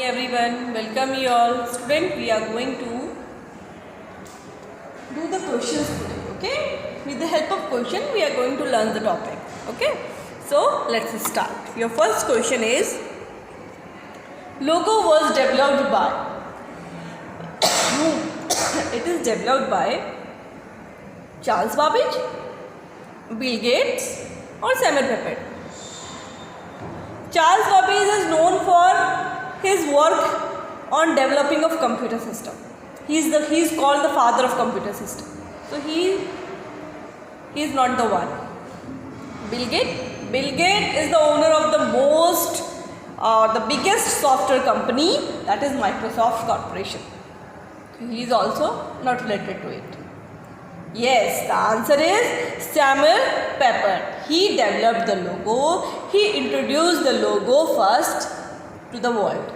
everyone, welcome you all. Student, we are going to do the questions today, okay? With the help of question, we are going to learn the topic, okay? So, let's start. Your first question is, logo was developed by, it is developed by Charles Babbage, Bill Gates or Samuel Pepper. Charles Babbage is known for his work on developing of computer system. He is called the father of computer system. So he is not the one. Bill Gates is the owner of the biggest software company, that is Microsoft Corporation. He is also not related to it. Yes, the answer is Samuel Pepper. He developed the logo. He introduced the logo first to the world.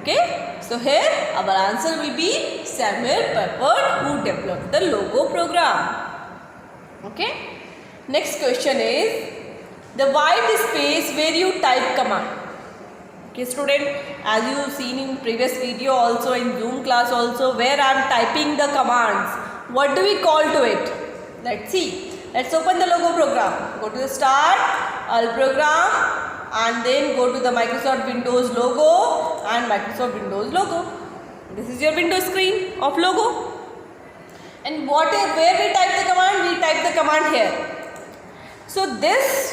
Okay, so here our answer will be Samuel Pepper, who developed the logo program. Okay, next question is the white space where you type command. Okay, student, as you have seen in previous video also, in Zoom class also, where I am typing the commands, what do we call to it? Let's see. Let's open the logo program. Go to the start, all program, and then go to the Microsoft Windows logo and Microsoft Windows logo. This is your Windows screen of logo. And where we type the command? We type the command here. So this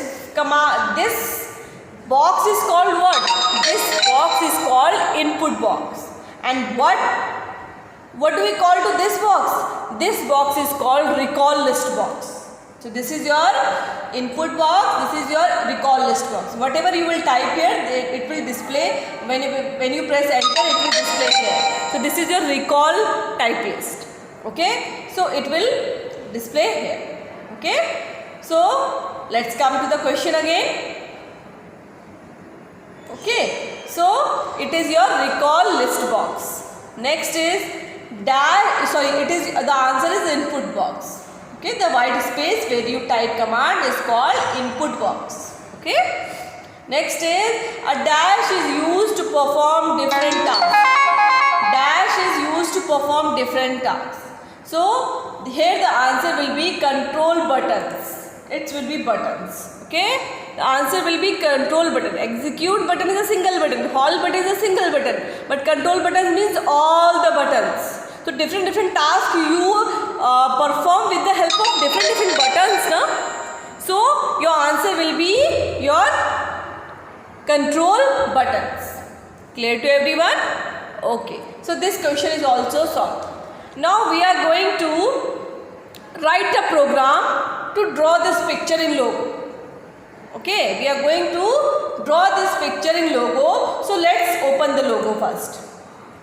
box is called what? This box is called input box. And what do we call to this box? This box is called recall list box. So this is your input box, this is your recall list box. Whatever you will type here, it will display, when you press enter, it will display here. So this is your recall type list. Okay, so it will display here. Okay, so let's come to the question again. Okay, so it is your recall list box. Next is the answer is input box. Okay, the white space where you type command is called input box. Okay, next is a dash is used to perform different tasks. Dash is used to perform different tasks. So here the answer will be control buttons. It will be buttons. Okay, the answer will be control button. Execute button is a single button. Hold button is a single button. But control button means all the buttons. So different tasks you perform with the help of different buttons. No? So your answer will be your control buttons. Clear to everyone? Okay. So this question is also solved. Now we are going to write a program to draw this picture in logo. Okay. We are going to draw this picture in logo. So let's open the logo first.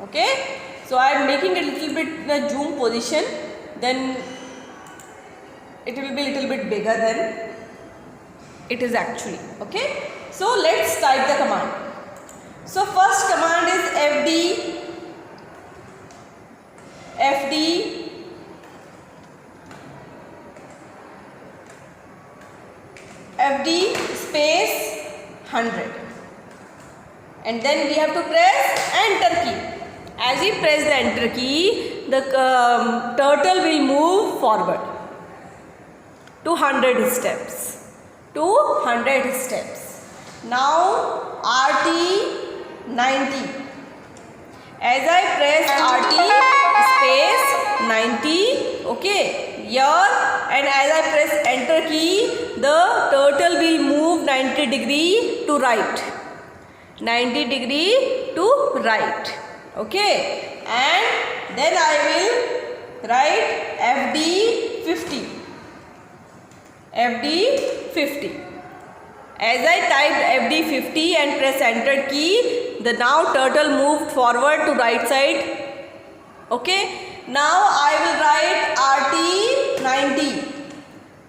Okay. So I am making a little bit in a zoom position, then it will be a little bit bigger than it is actually. Okay. So let's type the command. So first command is FD space 100, and then we have to press enter key. As we press the enter key, the turtle will move forward to 100 steps. Now RT 90. As I press RT space 90, okay, here, and as I press enter key, the turtle will move 90 degree to right. 90 degree to right. Okay, and then I will write FD 50. As I typed FD 50 and press enter key, the now turtle moved forward to right side. Okay, now I will write RT 90.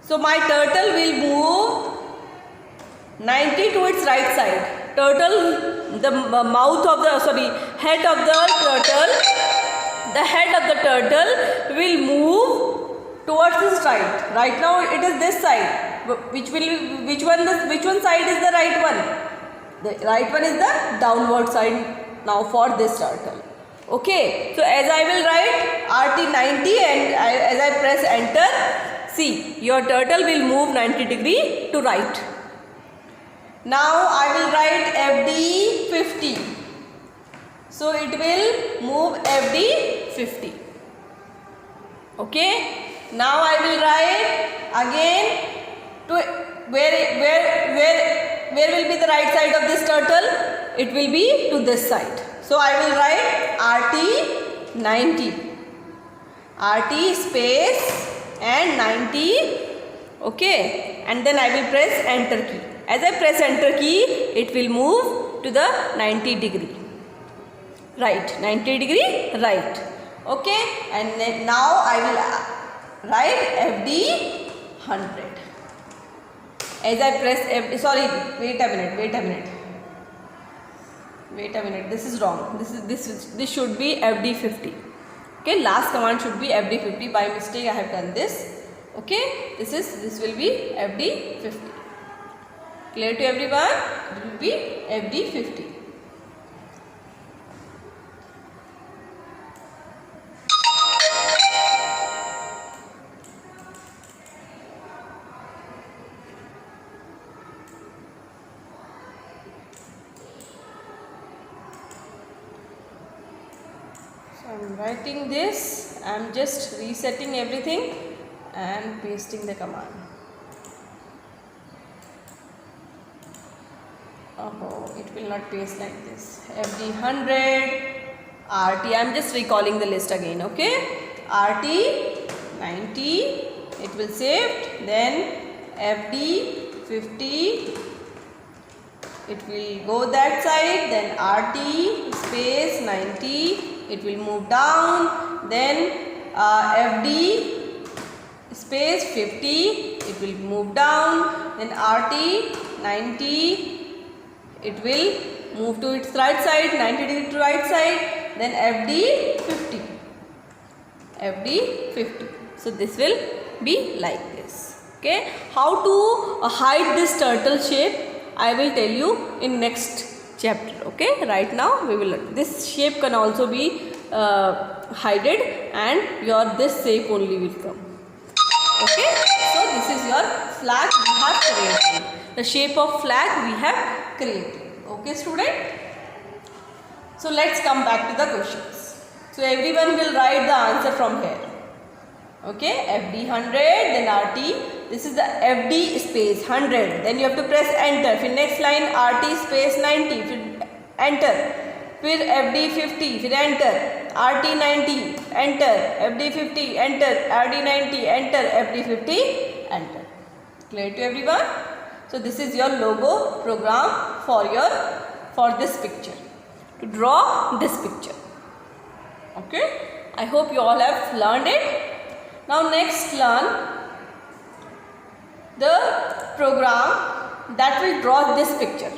So my turtle will move 90 to its right side. Turtle, the head of the turtle will move towards this side. Right now it is this side. Which one side is the right one? The right one is the downward side now for this turtle. Okay, so as I will write RT90 and as I press enter, see your turtle will move 90 degree to right. Now I will write FD50. So it will move FD50. Okay. Now I will write again to where will be the right side of this turtle? It will be to this side. So I will write RT90. RT space and 90. Okay. And then I will press enter key. As I press enter key, it will move to the 90 degree. Right. 90 degree right. Okay. And then now I will write FD100. As I press FD, sorry, wait a minute, this is wrong. This should be FD50. Okay, last command should be FD50. By mistake I have done this. Okay, this will be FD50. Clear to everyone? It will be FD50. So I am writing this, I am just resetting everything and pasting the command. Oh, it will not paste like this. FD100, RT, I am just recalling the list again, okay? RT90, it will saved, then FD50, it will go that side, then RT space 90, it will move down, then FD space 50, it will move down, then RT 90, it will move to its right side, 90 degree to right side, then FD50. So this will be like this. Okay, how to hide this turtle shape I will tell you in next chapter. Okay, right now we will learn. This shape can also be hided and your this shape only will come. Okay, so this is your flag we have created. The shape of flag we have created. Okay, student. So let's come back to the questions. So everyone will write the answer from here. Okay, FD100, then RT. This is the FD space 100. Then you have to press enter. फिर next line RT space 90. फिर enter. फिर FD50. फिर enter. RT90. Enter. FD50. Enter. RT90. Enter. FD50. Enter. Clear to everyone? So this is your logo program for this picture. To draw this picture. Okay. I hope you all have learned it. Now next learn the program that will draw this picture.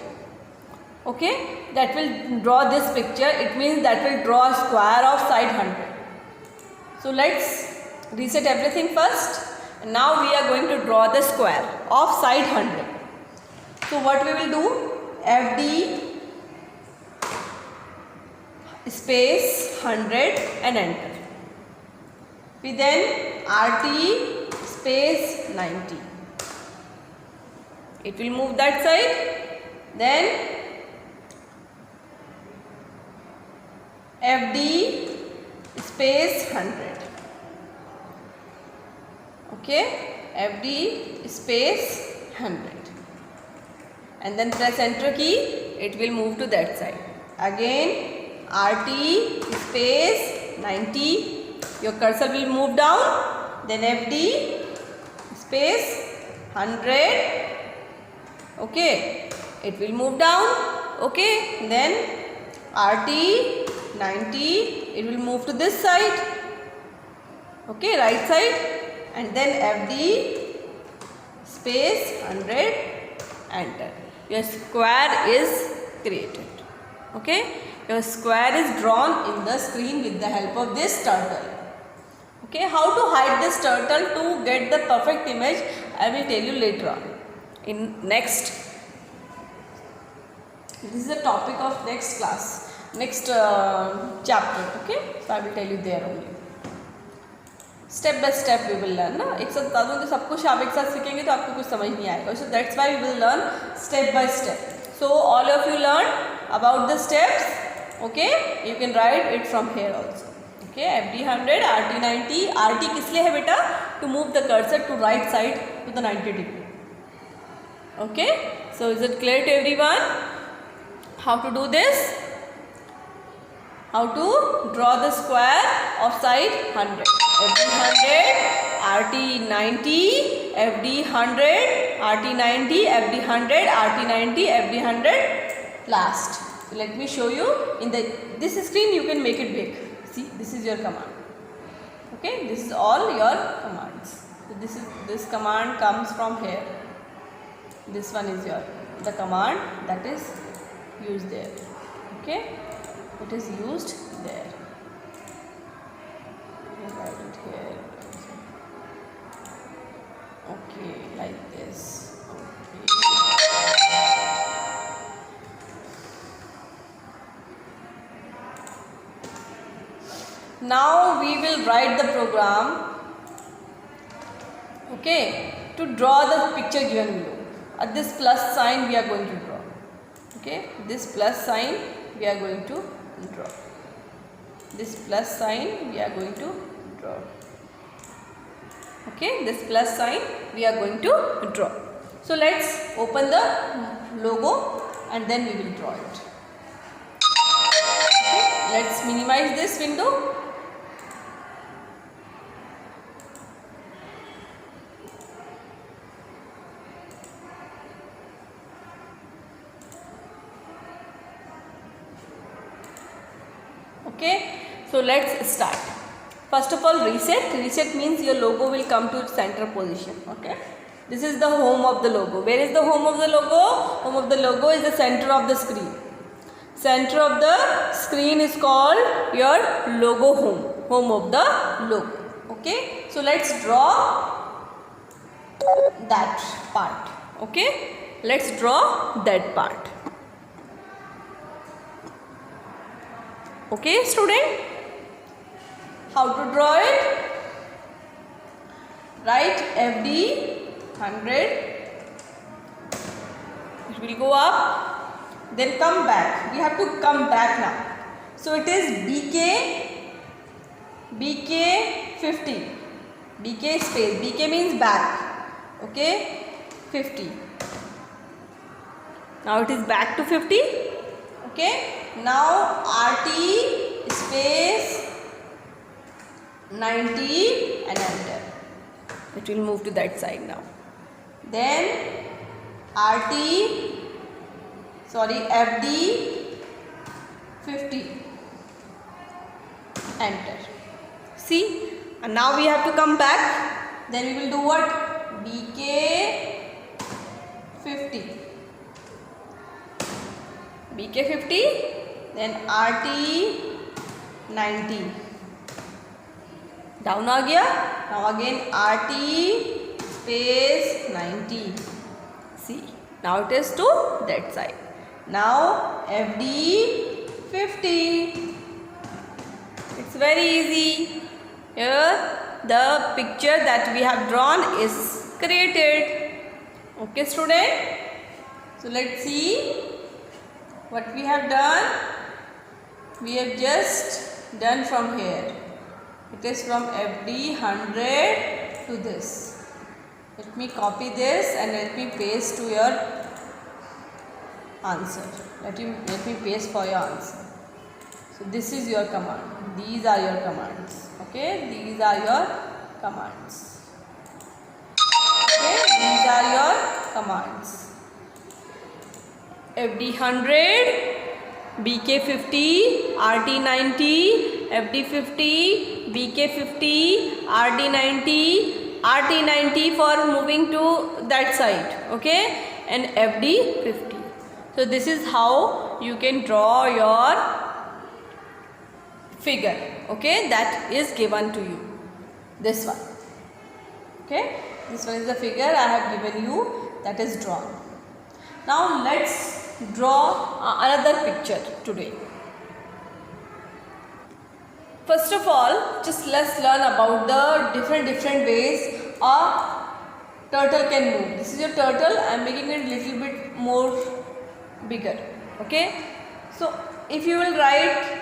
Okay, that will draw this picture. It means that will draw a square of side 100. So let's reset everything first. And now we are going to draw the square of side 100. So what we will do? FD space 100 and enter. We then RT space 90. It will move that side. Then FD space 100. Okay, FD space 100. And then press enter key. It will move to that side. Again RT space 90. Your cursor will move down, then FD space 100. Okay, it will move down. Okay, then RT 90, it will move to this side. Okay, right side, and then FD space 100, enter. Your square is created. Okay, your square is drawn in the screen with the help of this turtle. Okay, how to hide this turtle to get the perfect image, I will tell you later on in next This is the topic of next class, next chapter. Okay, so I will tell you there only. Step by step we will learn ना, एक साथ बता दूँ तो सब कुछ आप एक साथ सीखेंगे तो आपको कुछ समझ नहीं आएगा. So that's why we will learn step by step. So all of you learn about the steps. Okay, you can write it from here also. Okay, FD 100, RT 90. RT किस लिए है बेटा? To move the cursor to right side to the 90 degree. Okay, so is it clear to everyone how to do this? How to draw the square of side 100. FD 100, RT 90, FD 100, RT 90, FD 100, RT 90, FD 100 last. So let me show you in this screen. You can make it big. See, this is your command. Okay, this is all your commands. So this command comes from here. This one is the command that is used there. Okay. It is used there. Write it here. Okay, like this. Okay. Now we will write the program. Okay, to draw the picture given below. At this plus sign we are going to draw. Okay, this plus sign we are going to draw. This plus sign we are going to draw. Okay, this plus sign we are going to draw. So let's open the logo and then we will draw it. Okay, let's minimize this window. Okay, so let's start. First of all, reset. Reset means your logo will come to its center position. Okay, this is the home of the logo. Where is the home of the logo? Home of the logo is the center of the screen. Center of the screen is called your logo home. Home of the logo. Okay, so let's draw that part. Okay, let's draw that part. Okay, student, how to draw it? Write FD 100. It will go up, then come back. We have to come back now. So it is BK 50. BK space. BK means back. Okay, 50. Now it is back to 50. Okay, now RT space 90 and enter. It will move to that side now. Then FD 50, enter. See, and now we have to come back. Then we will do what? BK 50. BK 50, then RT 90. Down आ गया. Now again RT space 90. See, now it is to that side. Now FD 50. It's very easy. Here the picture that we have drawn is created. Okay, student. So let's see what we have done. We have just done from here. It is from FD 100 to this. Let me copy this and let me paste to your answer. Let me paste for your answer. So this is your command. These are your commands. Okay, these are your commands. Okay, these are your commands. FD 100, BK 50, RT 90, FD 50, BK 50, RT 90, RT 90 for moving to that side. Okay, and FD 50. So this is how you can draw your figure. Okay, that is given to you. This one. Okay, this one is the figure I have given you that is drawn. Now let's draw another picture today. First of all, just let's learn about the different ways a turtle can move. This is your turtle. I am making it little bit more bigger. Okay. So if you will write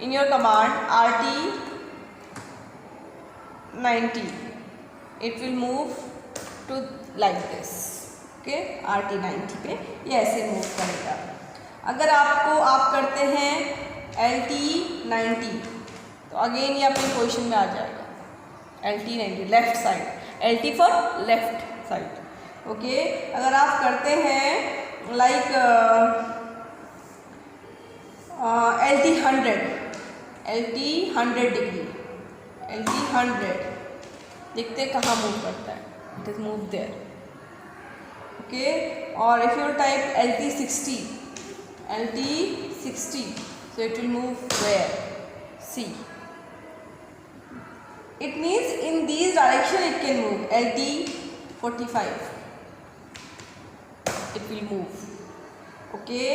in your command RT90, it will move to like this. Okay RT90 पे ये ऐसे move करेगा. अगर आप करते हैं LT90 तो again ये अपनी पोजीशन में आ जाएगा. LT90 left side, LT for left side. Okay. अगर आप करते हैं लाइक LT100 डिग्री, LT100 देखते कहाँ मूव करता है. It is move there. Okay. और if you type LT60, so it will move where? C. It means in these direction it can move. LT45 it will move. Okay.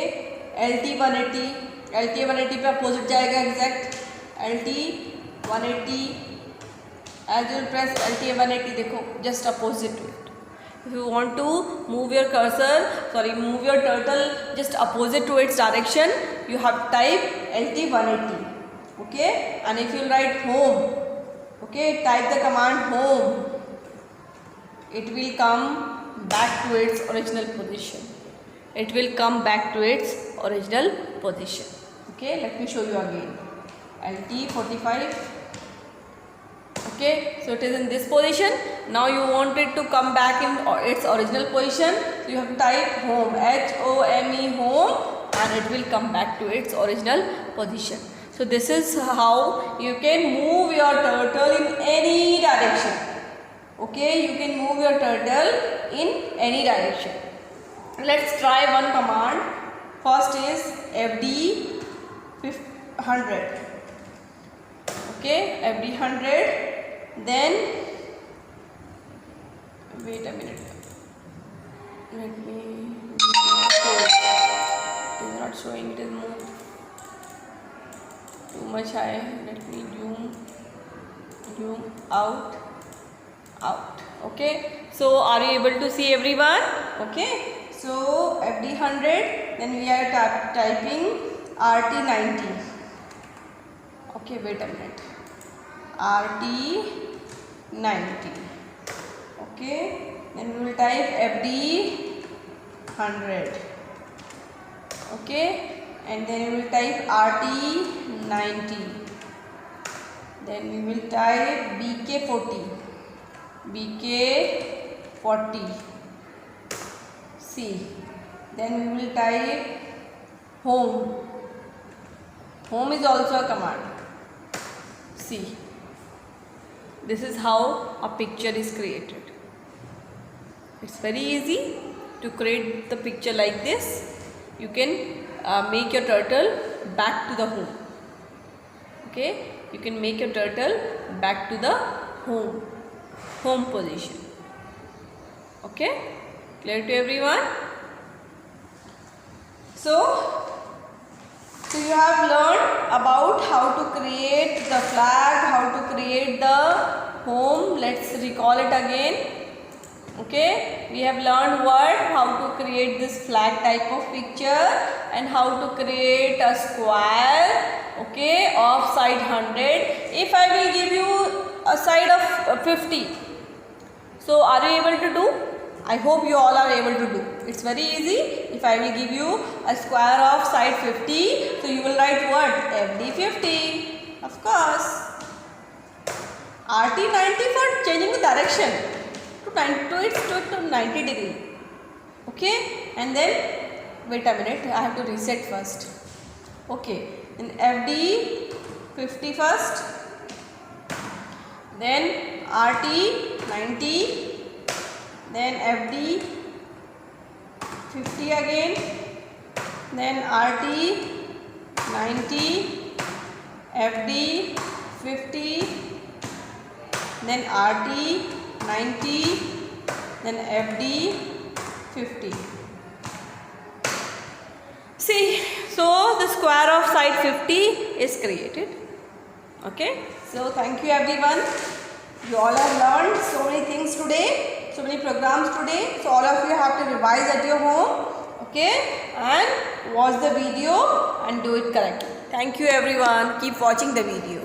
LT180 पे opposite जाएगा exact. LT180 as you press LT180 देखो just opposite to it. If you want to move your turtle just opposite to its direction, you have to type LT180. Okay. And if you write home, okay, type the command home, it will come back to its original position. It will come back to its original position. Okay, let me show you again. LT45. Okay, so it is in this position. Now you want it to come back in its original position, so you have to type home, HOME, home, and it will come back to its original position. So this is how you can move your turtle in any direction. Okay, you can move your turtle in any direction. Let's try one command. First is FD100. Okay, FD100. Then wait a minute. Let me. It is not showing. It is moved too much high. Let me zoom out. Okay. So are you able to see everyone? Okay. So FD100. Then we are typing RT90. Okay. Wait a minute. RT90. Okay. Then we will type FD100. Okay. And then we will type RT90. Then we will type BK40. C. Then we will type home. Home is also a command. C. This is how a picture is created. It's very easy to create the picture like this. You can make your turtle back to the home. Okay, you can make your turtle back to the home position. Okay, clear to everyone? So you have learned about how to create the flag, how to create the home. Let's recall it again. Okay, we have learned how to create this flag type of picture and how to create a square, okay, of side 100. If I will give you a side of 50, so are you able to do? I hope you all are able to do. It's very easy. If I will give you a square of side 50, so you will write what? FD50. Of course. RT90 for changing the direction to 90 degree. Okay. And then wait a minute. I have to reset first. Okay. In FD50 first. Then RT90. Then FD50 again, then RT90, FD50, then RT90, then FD50. See, so the square of side 50 is created. Okay, so thank you everyone. You all have learned so many things today, so many programs today. So all of you have to revise at your home, okay, and watch the video and do it correctly. Thank you everyone. Keep watching the video.